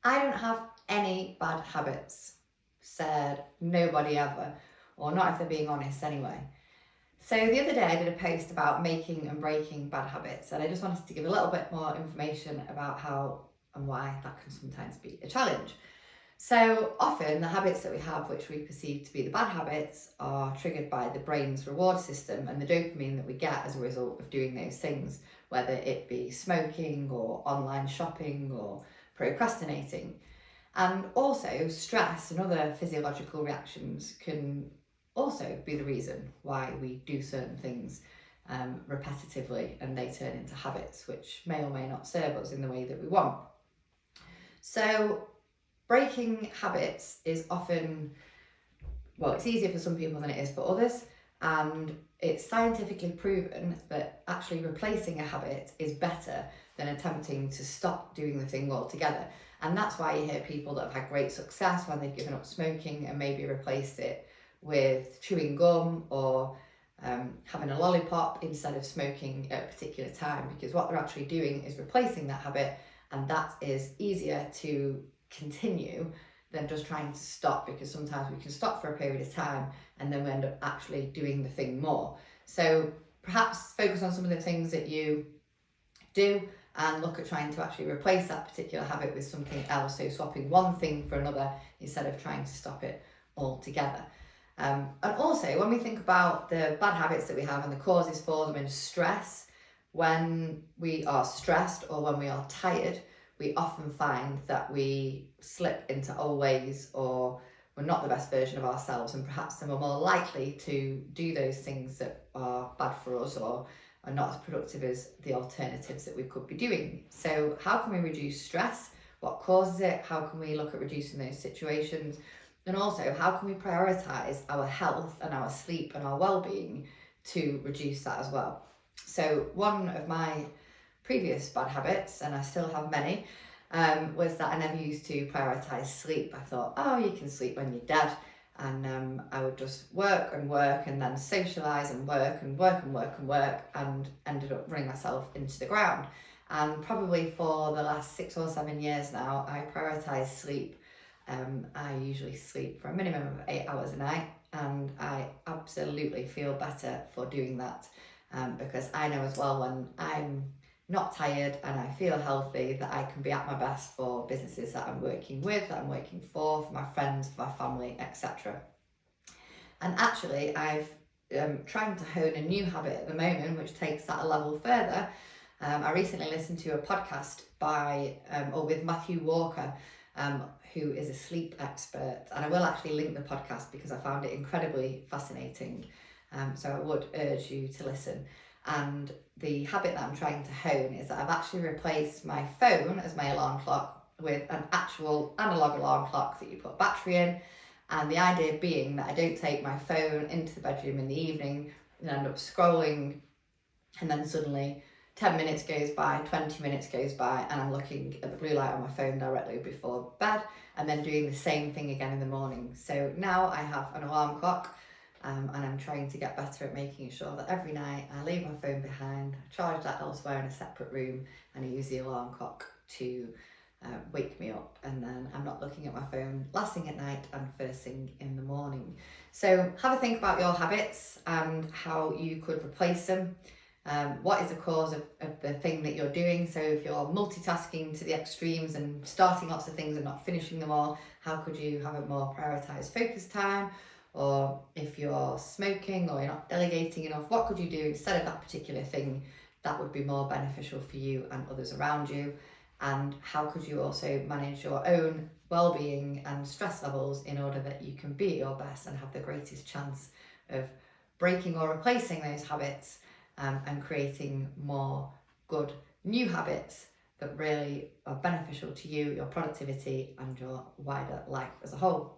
I don't have any bad habits, said nobody ever, or not if they're being honest anyway. So the other day I did a post about making and breaking bad habits, and I just wanted to give a little bit more information about how and why that can sometimes be a challenge. So often the habits that we have, which we perceive to be the bad habits, are triggered by the brain's reward system and the dopamine that we get as a result of doing those things, whether it be smoking or online shopping or procrastinating. And also stress and other physiological reactions can also be the reason why we do certain things repetitively, and they turn into habits which may or may not serve us in the way that we want. So breaking habits is often, well, it's easier for some people than it is for others, and it's scientifically proven that actually replacing a habit is better than attempting to stop doing the thing altogether. And that's why you hear people that have had great success when they've given up smoking and maybe replaced it with chewing gum or having a lollipop instead of smoking at a particular time, because what they're actually doing is replacing that habit, and that is easier to continue than just trying to stop, because sometimes we can stop for a period of time and then we end up actually doing the thing more. So perhaps focus on some of the things that you do and look at trying to actually replace that particular habit with something else. So swapping one thing for another instead of trying to stop it altogether. And also, when we think about the bad habits that we have and the causes for them and stress, when we are stressed or when we are tired, we often find that we slip into old ways, or we're not the best version of ourselves, and perhaps then we're more likely to do those things that are bad for us or are not as productive as the alternatives that we could be doing. So how can we reduce stress? What causes it? How can we look at reducing those situations? And also, how can we prioritise our health and our sleep and our well-being to reduce that as well? So one of my previous bad habits, and I still have many, was that I never used to prioritise sleep. I thought, oh, you can sleep when you're dead. And I would just work and work and then socialise and work and work and work and work, and ended up running myself into the ground. And probably for the last 6 or 7 years now, I prioritise sleep. I usually sleep for a minimum of 8 hours a night, and I absolutely feel better for doing that, because I know as well, when I'm not tired and I feel healthy, that I can be at my best for businesses that I'm working with, that I'm working for my friends, for my family, etc. And actually, I've trying to hone a new habit at the moment, which takes that a level further. I recently listened to a podcast with Matthew Walker, who is a sleep expert, and I will actually link the podcast because I found it incredibly fascinating. So I would urge you to listen. And the habit that I'm trying to hone is that I've actually replaced my phone as my alarm clock with an actual analog alarm clock that you put battery in. And the idea being that I don't take my phone into the bedroom in the evening and end up scrolling, and then suddenly 10 minutes goes by, 20 minutes goes by, and I'm looking at the blue light on my phone directly before bed, and then doing the same thing again in the morning. So now I have an alarm clock, and I'm trying to get better at making sure that every night I leave my phone behind, I charge that elsewhere in a separate room, and I use the alarm clock to wake me up, and then I'm not looking at my phone last thing at night and first thing in the morning. So have a think about your habits and how you could replace them. What is the cause of the thing that you're doing? So if you're multitasking to the extremes and starting lots of things and not finishing them all, how could you have a more prioritised focus time? Or if you're smoking or you're not delegating enough, what could you do instead of that particular thing that would be more beneficial for you and others around you? And how could you also manage your own well-being and stress levels in order that you can be at your best and have the greatest chance of breaking or replacing those habits, and creating more good new habits that really are beneficial to you, your productivity, and your wider life as a whole.